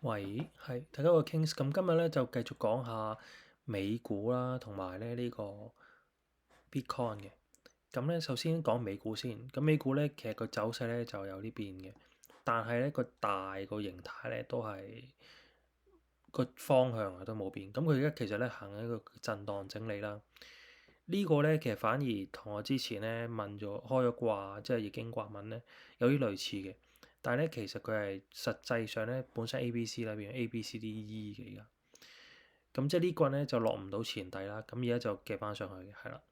喂，係大家個 Kings，咁今日咧就繼續講下美股啦，同埋咧呢個 Bitcoin 嘅。咁咧首先講美股先，咁美股咧其實個走勢咧就有啲變嘅，但係咧個大個形態咧都係個方向啊都冇變。咁佢而家其實咧行緊一個震盪整理啦。呢個咧其實反而同我之前咧問咗開咗卦，即係易經卦文咧有啲類似嘅。但係咧，其實佢係實際上咧，本身 A、B、C 啦，變咗 A、B、C、D、E 嘅而家。咁即係呢棍咧就落唔到前底啦。咁而家就夾翻上去嘅，係啦。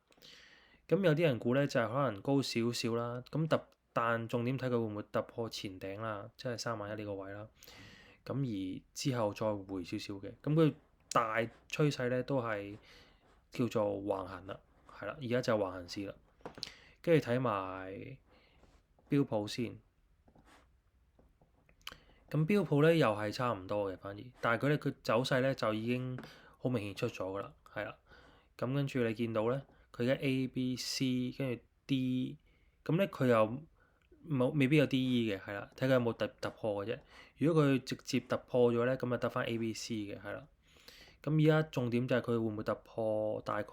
咁有啲人估咧就係可能高少少啦。但重點睇佢會唔會突破前頂啦，即係3萬一呢個位啦。咁而之後再回少少嘅。咁佢大趨勢咧都係叫做橫行啦，係啦。而家就橫行市啦。跟住睇埋標普先。咁標普咧又係差唔多嘅，反而，但係佢走勢咧就已經好明顯出咗噶啦，係啦。咁跟住你見到咧，佢而家 A、B、C 跟住 D，咁咧佢又未必有 D、E 嘅，係啦，睇佢有冇突破嘅啫。如果佢直接突破咗咧，咁就得翻 A、B、C 嘅，係啦。咁而家重點就係佢會唔會突破大概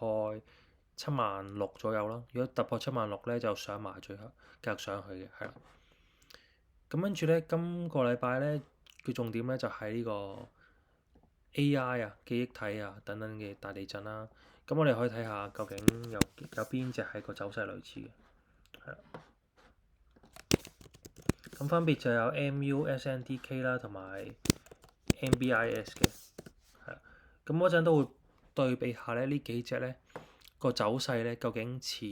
76000左右啦。如果突破76000咧，就上埋最後繼續上去嘅，係啦。咁跟住咧，今個禮拜咧嘅重點咧就係呢個 AI 啊、記憶體啊等等嘅大地震啦。咁我哋可以睇下究竟有邊隻係個走勢類似嘅，係啦。咁分別就有 MUSNDK 啦，同埋 MBIS 嘅，係啦。咁嗰陣都會對比下咧呢幾隻咧個走勢咧究竟似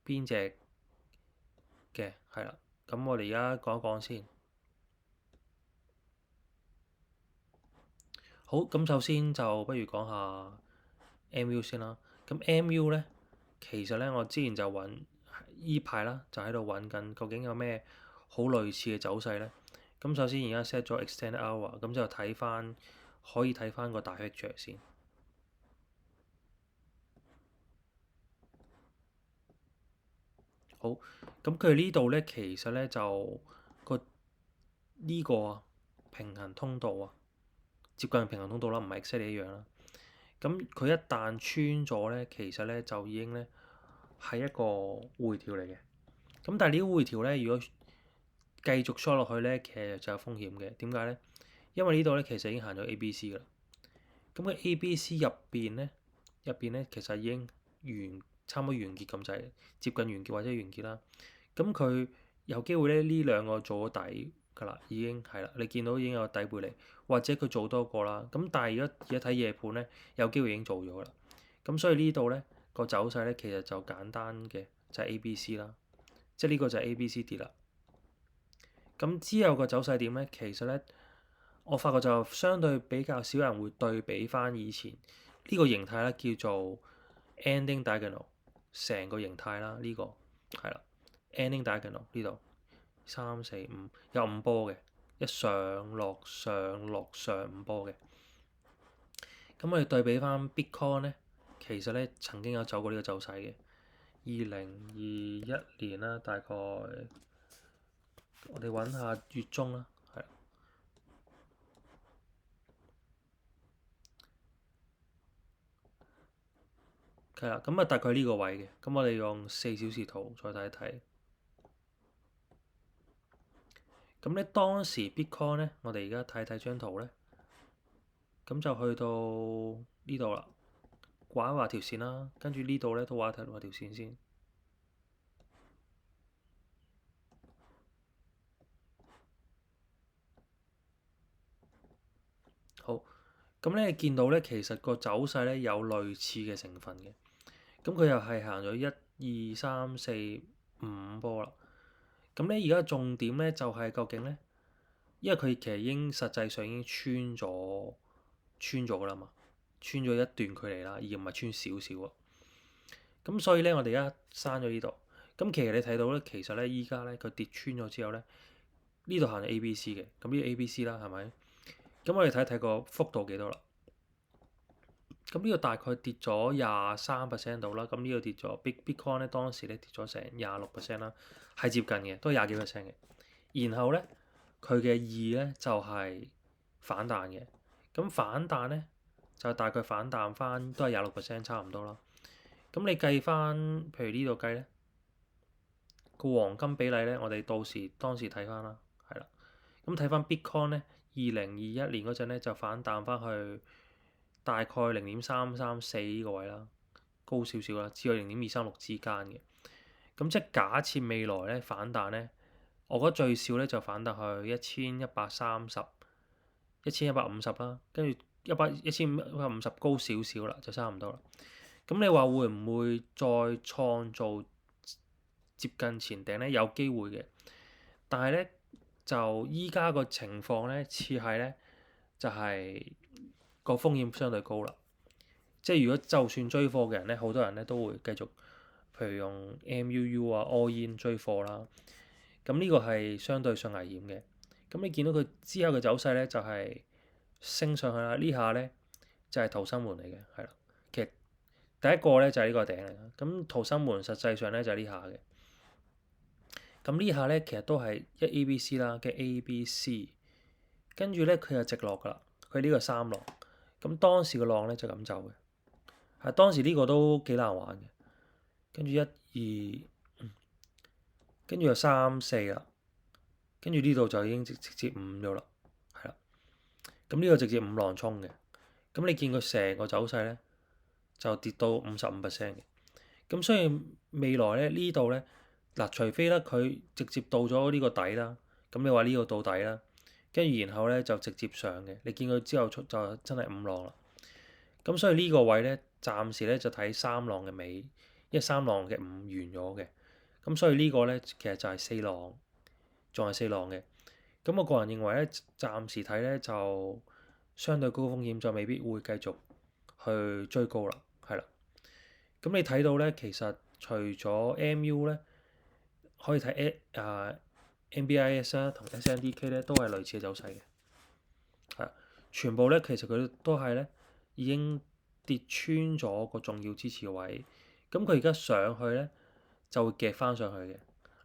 邊隻嘅，係啦。咁我哋而家講一講先。好，咁首先就不如講下 MU 先啦。咁 MU 咧，其實咧我之前就揾依排啦，就喺度揾緊究竟有咩好類似嘅走勢咧。咁首先而家 set 咗 extend hour，咁就可以睇翻個大 picture 先。好，咁佢呢度咧其實咧就個呢個平衡通道啊，接近平衡通道啦，唔係 exactly 一樣啦。咁佢一旦穿咗咧，其實咧就已經咧係一個回調嚟嘅。咁但係呢啲回調咧，如果繼續 short 落去咧，其實就有風險嘅。點解咧？因為呢度咧其實已經行咗 A、B、C 噶啦。咁佢 A、B、C 入邊咧其實已經差唔多完結咁滯，接近完結或者完結啦。咁佢有機會咧呢兩個做咗底㗎啦，已經係啦。你見到已經有底背離，或者佢做多個啦。咁但係而家睇夜盤咧，有機會已經做咗啦。咁所以呢度咧個走勢咧其實就簡單嘅，就係 A、B、C 啦。即係呢個就係 A、B、C 跌啦。咁之後個走勢點咧？其實咧，我發覺就相對比較少人會對比翻以前呢個形態咧，叫做 ending diagonal 成個形態啦。呢個係啦，ending diagonal 呢度3、4、5有5波嘅，一上落上落上5波嘅。咁我哋對比翻 Bitcoin 咧，其實咧曾經有走過呢個走勢嘅。2021年啦，大概我哋揾下月中啦，係啦，係啦，咁啊大概呢個位嘅。咁我哋用4小時圖再睇一睇。咁咧當時 Bitcoin 咧，我哋而家睇睇張圖咧，咁就去到呢度啦，畫一畫條線啦，跟住呢度咧都畫一畫條線先。好，咁咧見到咧，其實個走勢咧有類似嘅成分嘅。咁佢又係行咗1、2、3、4、5波啦。咁咧而家重點咧就係究竟咧，因為佢其實已經實際上已經穿咗噶啦嘛，穿咗一段距離啦，而唔係穿少少啊。咁所以咧，我哋而家刪咗呢度。咁其實你睇到咧，其實咧依家咧佢跌穿咗之後咧，呢度行咗 A、B、C 嘅，咁呢個 A、B、C 啦，係咪？咁我哋睇一睇個幅度幾多啦。咁呢個大概跌咗23%度啦。咁呢個跌咗，Bitcoin 咧當時咧跌咗成26%啦，係接近嘅，都係20幾%嘅。然後咧佢嘅2咧就係反彈嘅。咁反彈咧就大概反彈翻都係26%差唔多啦。咁你計翻，譬如呢度計咧個黃金比例咧，我哋當時睇翻啦，係啦。咁睇翻 Bitcoin 咧，2021年嗰陣咧就反彈翻去大概0.334呢個位啦，高少少啦，至到0.236之間嘅。咁即係假設未來咧反彈咧，我覺得最少咧就反彈去1130、1150啦，跟住1150高少少啦，就差唔多啦。咁你話會唔會再創造接近前頂咧？有機會嘅，但係咧就依家個情況咧，似係咧就係個風險相對高啦。即係如果就算追貨嘅人咧，好多人咧都會繼續，譬如用 MUU 啊 all in 追貨啦。咁呢個係相對上危險嘅。咁你見到佢之後嘅走勢咧，就係升上去啦。呢下咧就係逃生門嚟嘅，係啦。其實第一個咧就係呢個頂嚟嘅。咁逃生門實際上咧就係呢下嘅。咁呢下咧其實都係一 ABC 啦嘅 ABC，跟住咧佢就直落噶啦。佢呢個三浪。咁當時個浪咧就咁走嘅。係當時呢個都幾難玩嘅。跟住1、2，跟住就3、4啦。跟住呢度就已經直接5咗啦，係啦。咁呢個直接5浪衝嘅。咁你見佢成個走勢咧就跌到55%嘅。咁所以未來咧呢度咧嗱，除非咧佢直接到咗呢個底啦，咁你話呢個到底啦，跟住然後咧就直接上嘅。你見佢之後出就真係5浪啦。咁所以呢個位咧暫時咧就睇3浪嘅尾，因為3浪嘅5完咗嘅。咁所以呢個咧其實就係4浪，仲係4浪嘅。咁我個人認為咧，暫時睇咧就相對高風險，就未必會繼續去追高啦，係啦。咁你睇到咧，其實除咗 MU 咧，可以睇NBIS 啦同 SNDK 咧，都係類似嘅走勢嘅，係全部咧其實佢都係咧已經跌穿咗個重要支持位，咁佢而家上去咧就會夾翻上去嘅，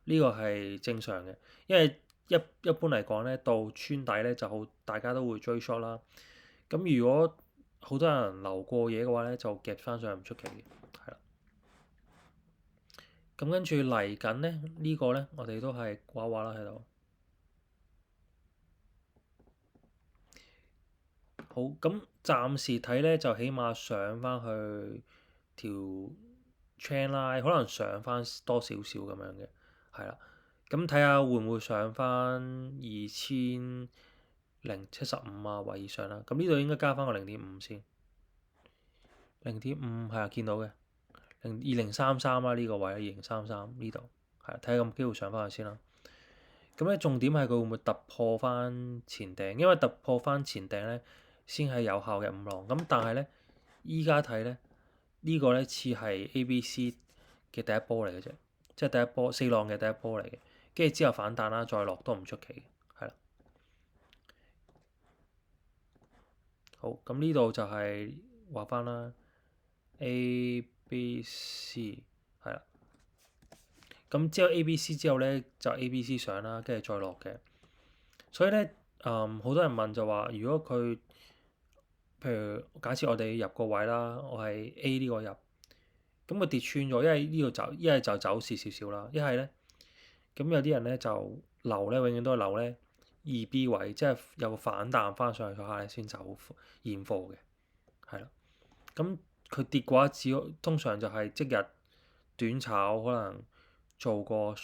呢個係正常嘅，因為一般嚟講咧，到穿底咧就好，大家都會追 short 啦。咁如果好多人留過嘢嘅話咧，就夾翻上去唔出奇嘅，係啦。咁跟住嚟緊咧，呢個咧我哋都係畫畫啦喺度。好，咁暫時睇咧就起碼上翻去條 trend line，可能上翻多少少咁樣嘅，係啦。咁睇下會唔會上翻2075啊或以上啦。咁呢度應該加翻個0.5先，0.5係啊，見到嘅2033啦，呢個位2033呢度係睇下有冇機會上翻去先啦。咁咧重點係佢會唔會突破翻前頂，因為突破翻前頂咧先係有效嘅5浪。咁但係咧依家睇咧呢個咧似係 ABC 嘅第一波嚟嘅啫，即係第一波4浪嘅第一波嚟嘅。跟住之後反彈啦，再落都唔出奇，係啦。好，咁呢度就係畫翻啦，A、B、C 係啦。咁之後 A、B、C 之後咧就 A、B、C 上啦，跟住再落嘅。所以咧，好多人問就話，如果佢譬如假設我哋入個位啦，我係 A 呢個入，咁佢跌穿咗，因為呢度走，一係就走蝕少少啦，一係咧。咁有啲人咧就留咧，永遠都係留咧2B 位，即係有個反彈翻上去嗰下咧先走現貨嘅，係啦。咁佢跌嘅話，通常就係即日短炒，可能做個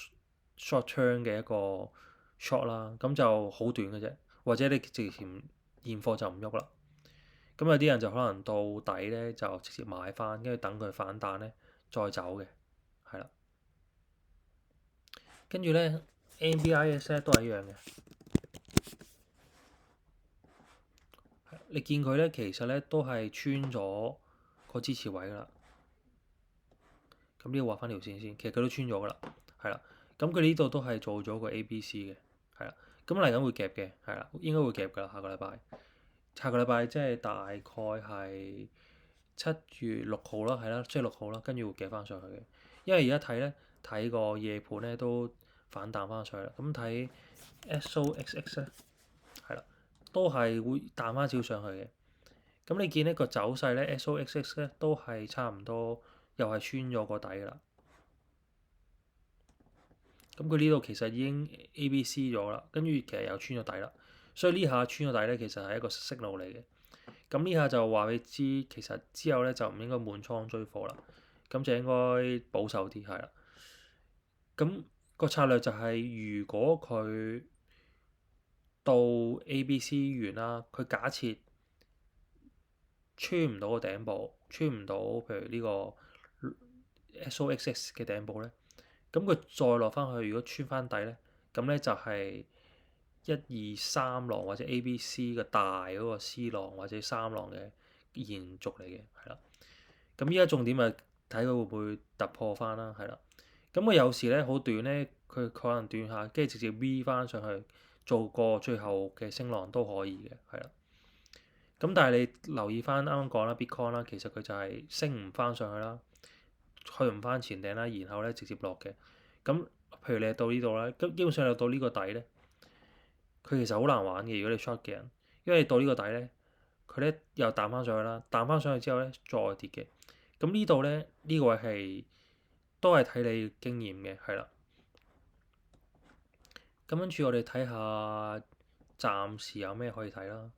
short term 嘅一個 short 啦，咁就好短嘅啫。或者你直接現貨就唔喐啦。咁有啲人就可能到底咧就直接買翻，跟住等佢反彈咧再走嘅，係啦。跟住咧 NBIS 咧都係一樣嘅，你見佢咧其實咧都係穿咗個支持位噶啦。咁呢個畫翻條線先，其實佢都穿咗噶啦，係啦。咁佢呢度都係做咗個 ABC 嘅，係啦。咁嚟緊會夾嘅，係啦，應該會夾噶啦。下個禮拜，下個禮拜即係大概係7月6號啦，係啦，即係6號啦，跟住會夾翻上去嘅。因為而家睇咧睇個夜盤咧都反彈翻上去啦。咁睇 SOXX 咧係啦，都係會彈翻少上去嘅。咁你見呢個走勢咧，SOXX 咧都係差唔多，又係穿咗個底啦。咁佢呢度其實已經 ABC 咗啦，跟住其實又穿咗底啦。所以呢下穿咗底咧，其實係一個息路嚟嘅。咁呢下就話俾你知，其實之後咧就唔應該滿倉追貨啦，咁就應該保守啲係啦。咁個策略就係，如果佢到 ABC 完啦，佢假設穿唔到個頂部，穿唔到譬如呢個 SOXX 嘅頂部咧，咁佢再落翻去，如果穿翻底咧，咁咧就係1、2、3浪或者 ABC 嘅大嗰個 C 浪或者三浪嘅延續嚟嘅，係啦。咁依家重點係睇佢會唔會突破翻啦，係啦。咁佢有時咧好短咧，佢可能斷下，跟住直接 V 翻上去做個最後嘅升浪都可以嘅，係啦。咁但係你留意翻啱啱講啦，Bitcoin 啦，其實佢就係升唔翻上去啦，去唔翻前頂啦，然後咧直接落嘅。咁譬如你到呢度啦，咁基本上你到呢個底咧，佢其實好難玩嘅。如果你 short 嘅人，因為你到呢個底咧，佢咧又彈翻上去啦，彈翻上去之後咧再跌嘅。咁呢度咧呢個位係都係睇你經驗嘅，係啦。咁跟住我哋睇下暫時有咩可以睇啦。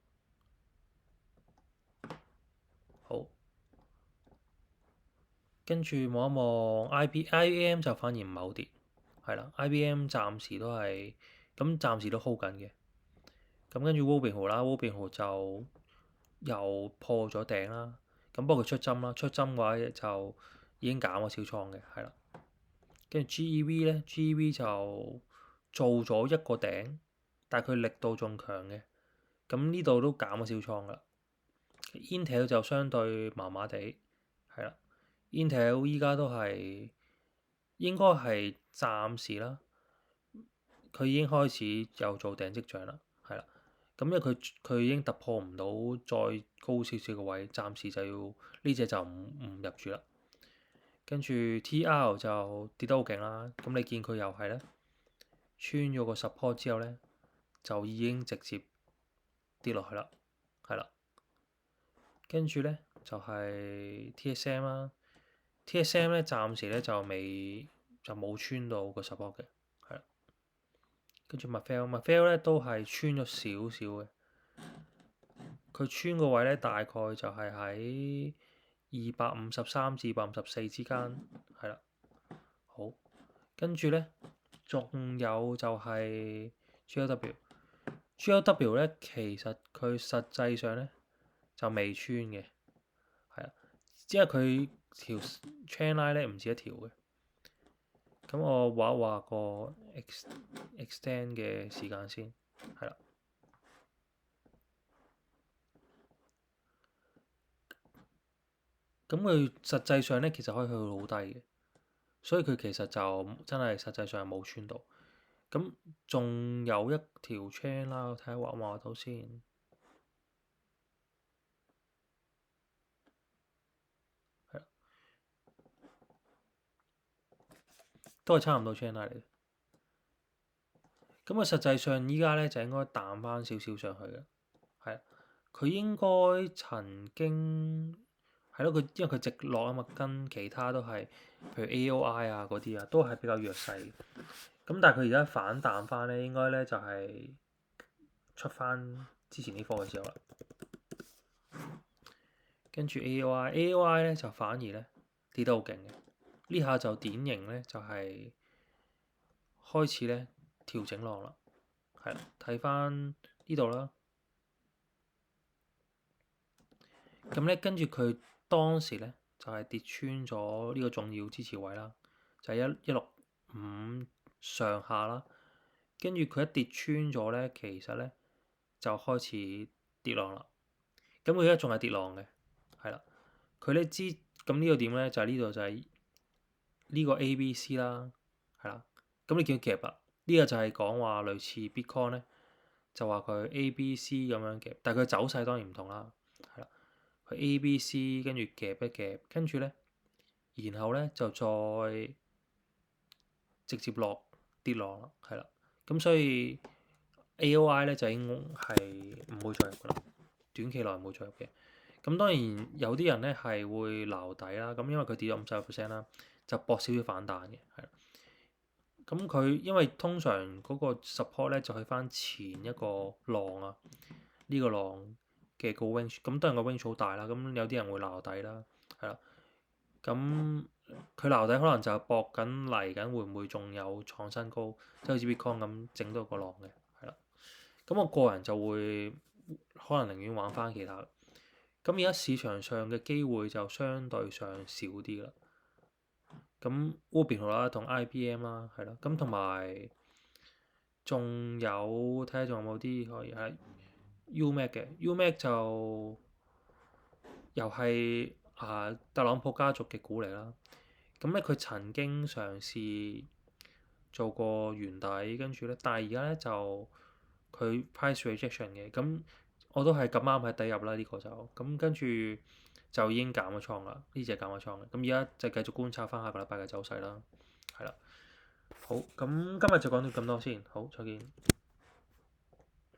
好，跟住望一望 IBM 就反而唔係好跌，係啦。IBM 暫時都係咁，暫時都 hold 緊嘅。咁跟住 Robinhood 啦，Robinhood 就又破咗頂啦。咁不過佢出針啦，出針嘅話就已經減咗小倉嘅，係啦。跟住 GEV 咧，GEV 就做咗一個頂，但係佢力度仲強嘅。咁呢度都減咗小倉噶啦。Intel 就相對麻麻地，係啦。Intel 依家都係應該係暫時啦，佢已經開始有做頂跡象啦，係啦。咁因為佢已經突破唔到再高少少嘅位，暫時就要呢隻就唔入住啦。跟住 TR 就跌得好勁啦，咁你見佢又係咧穿咗個support之後咧，就已經直接跌落去啦，係啦。跟住咧就係 TSM 啦，TSM 咧暫時咧就冇穿到個 support 嘅，係啦。跟住 McPhail 咧都係穿咗少少嘅，佢穿個位咧大概就係喺253至254之間，係啦。好，跟住咧仲有就係 GLW 咧，其實佢實際上咧就未穿嘅，係啊，因為佢條 chain line 咧唔止一條嘅。咁我畫一畫個 extend 嘅時間先，係啦。咁佢實際上咧其實可以去到好低嘅，所以佢其實就真係實際上係冇穿到。咁仲有一條 chain 啦，我睇下畫唔畫到先。都係差唔多 chain line 嚟嘅。咁啊，實際上依家咧就應該彈翻少少上去嘅，係啊。佢應該曾經係咯，因為佢直落啊嘛，跟其他都係譬如 AOI 啊嗰啲啊，都係比較弱勢嘅。咁但係佢而家反彈翻咧，應該咧就係出翻之前啲貨嘅時候啦。跟住 AOI 咧就反而咧跌得好勁嘅，呢下就典型咧就係開始咧調整浪啦，係啦，睇翻呢度啦。咁咧跟住佢當時咧就係跌穿咗呢個重要支持位啦，就係165上下啦。跟住佢一跌穿咗咧，其實咧就開始跌浪啦。咁佢而家仲係跌浪嘅，係啦。佢咧知咁呢個點咧就係呢度就係呢個 ABC 啦，係啦。咁你見佢夾啊？呢個就係講話類似 Bitcoin 咧，就話佢 ABC 咁樣夾，但係佢走勢當然唔同啦，係啦。佢 ABC 跟住夾一夾，跟住咧，然後咧就再直接跌浪啦，係啦。咁所以 AOI 咧就應係唔會再入噶啦，短期內唔會再入嘅。咁當然有啲人咧係會撈底啦，咁因為佢跌咗50%啦，就搏少少反彈嘅，係啦。咁佢因為通常嗰個 support 咧就去翻前一個浪啊，呢個浪嘅個 range，咁當然個 range 好大啦，咁有啲人會撈底啦，係啦。咁佢撈底可能就係搏緊嚟緊會唔會仲有創新高，即係好似 Bitcoin 咁整到個浪嘅，係啦。咁我個人就會可能寧願玩翻其他。咁而家市場上嘅機會就相對上少啲啦。咁 Robinhood 啦，同 IBM 啦，係啦。咁同埋仲有睇下仲有冇啲可以係 UMAC 嘅 UMAC 就又係特朗普家族嘅股嚟啦。咁咧佢曾經嘗試做過圓底，跟住咧，但係而家咧就佢 price rejection 嘅。咁我都係咁啱喺底入啦，呢個就咁跟住就已經減咗倉啦。呢隻減咗倉嘅，咁而家就繼續觀察翻下個禮拜嘅走勢啦。係啦，好，咁今日就講到咁多先，好，再見。